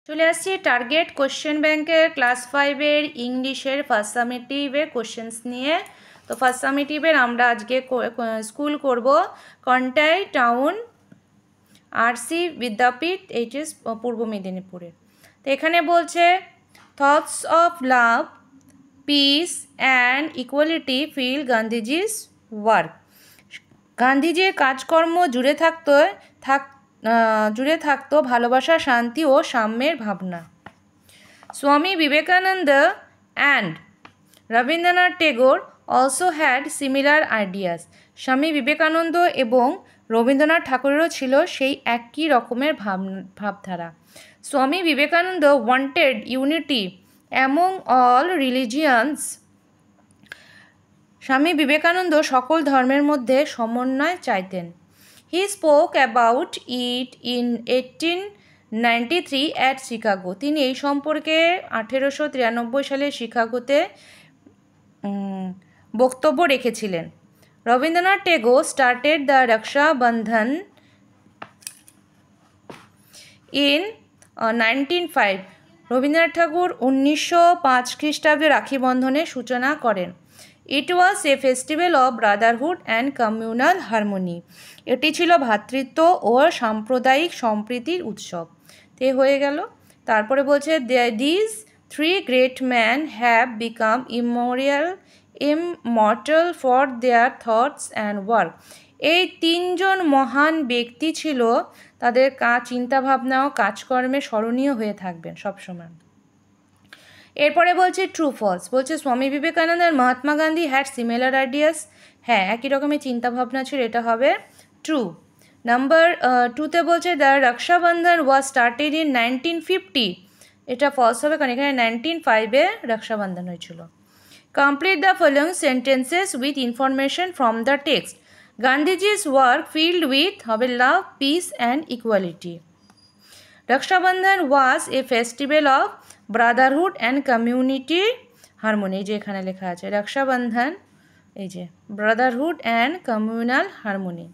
চলে আসছি target question ব্যাংকের ক্লাস 5-এর ইংলিশের ফার্স্ট সামেটিভের কোশ্চেন্স নিয়ে। তো ফার্স্ট সামেটিভের আমরা আজকে স্কুল করব Contai town RC Vidyapith, HS পূর্ব মেদিনীপুরে। তো এখানে বলছে thoughts of love, peace and equality fill Gandhiji's work. গান্ধীজির কাজকর্ম জুড়ে থাকতো ভালোবাসা, শান্তি ও সাম্যের ভাবনা। Swami Vivekananda and Rabindranath Tagore also had similar ideas. Swami Vivekananda এবং রবীন্দ্রনাথ ঠাকুরেরও ছিল সেই একই রকমের ভাবধারা। Swami Vivekananda wanted unity among all religions. Swami Vivekananda সকল ধর্মের মধ্যে সমন্বয় চাইতেন। He spoke about it in 1893 at Chicago. তিনি এই সম্পর্কে 1893 সালে শিকাগোতে বক্তব্য রেখেছিলেন। Rabindranath Tagore started the Rakshabandhan in 1905। Rabindranath Thakur 1905 খ্রিস্টাব্দে রাখি বন্ধনের সূচনা করেন। It was a festival of brotherhood and communal harmony. এটি ছিল ভ্রাতৃত্ব ও সাম্প্রদায়িক সম্প্রীতির উৎসব। তে হয়ে গেল। তারপরে বলছে this three great man have become immortal for their thoughts and work. এই তিনজন মহান ব্যক্তি ছিল, তাদের চিন্তাভাবনা ও কাজকর্মে স্মরণীয় হয়ে থাকবেন সবসময়। এরপরে বলছে ট্রু ফলস। বলছে স্বামী বিবেকানন্দ আর Mahatma Gandhi had similar ideas. হ্যাঁ, একই রকমের চিন্তাভাবনা ছিল, এটা হবে ট্রু। নাম্বার 2তে বলছে the Rakshabandhan was started in 1950। এটা ফলস হবে, কারণ এখানে 1905-এ রক্ষাবন্ধন হয়েছিল। Complete the following sentences with information from the text. Gandhiji's work field with হবে love, peace and equality. Rakshabandhan was a festival of brotherhood and community harmony. যে এখানে লেখা আছে রক্ষাবন্ধন, এই যে brotherhood and communal harmony.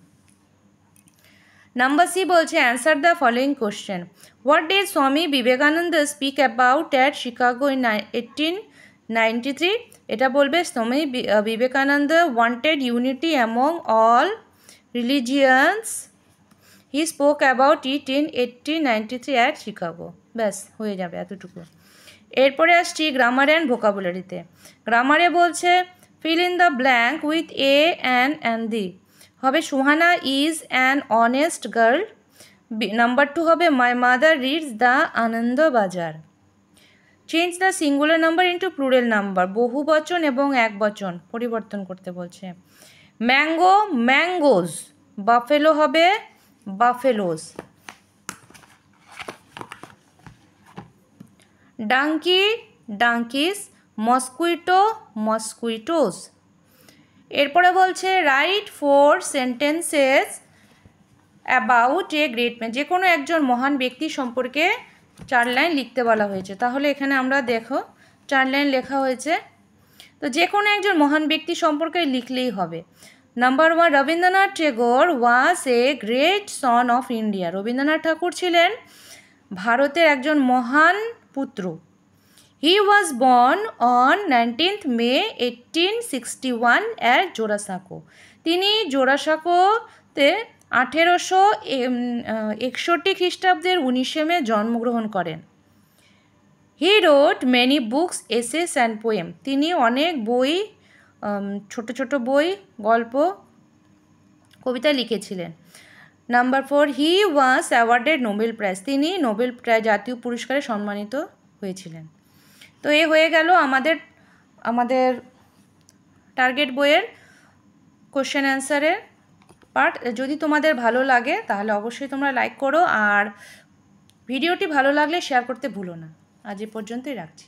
Number C বলছে answer the following question. What did Swami Vivekananda speak about at Chicago in 1893? এটা বলবে স্বামী Vivekananda wanted unity among all religions. He spoke about it in 1893 at Chicago. ব্যাস হয়ে যাবে এতটুকু। এরপরে আসছি গ্রামার অ্যান্ড ভোকাবুলারিতে। গ্রামারে বলছে fill in the blank with a and the. হবে Suhana is an honest girl. Number 2 হবে my mother reads the Ananda Bazar. Change the singular number into plural number. বহু বচন এবং এক বচন পরিবর্তন করতে বলছে। ম্যাঙ্গো ম্যাঙ্গোজ, বাফেলো হবে buffaloes. Donkey donkeys, mosquito mosquitoes. এরপরে বলছে write 4 sentences about a great man. যে কোনো একজন মহান ব্যক্তি সম্পর্কে 4 লাইন লিখতে বলা হয়েছে। তাহলে এখানে আমরা দেখো 4 লাইন লেখা হয়েছে। তো যে কোনো একজন মহান ব্যক্তি সম্পর্কে লিখলেই হবে। Number 1, Rabindranath Tagore was a great son of India. Rabindranath Thakur ছিলেন ভারতের একজন মহান পুত্র। He was born on 19th May 1861 at Jorasanko. তিনি জোড়াসাঁকোতে 1861 খ্রিস্টাব্দের 19 মে জন্মগ্রহণ করেন। He wrote many books, essays and poem. তিনি অনেক বই, ছোট ছোট বই, গল্প, কবিতা লিখেছিলেন। Number 4, he was awarded Nobel prize. তিনি নোবেল জাতীয় পুরস্কারে সম্মানিত হয়েছিলেন। তো এ হয়ে গেল আমাদের টার্গেট বইয়ের কোশ্চেন অ্যান্সারের পার্ট। যদি তোমাদের ভালো লাগে তাহলে অবশ্যই তোমরা লাইক করো, আর ভিডিওটি ভালো লাগলে শেয়ার করতে ভুলো না। আজ এ পর্যন্তই রাখছি।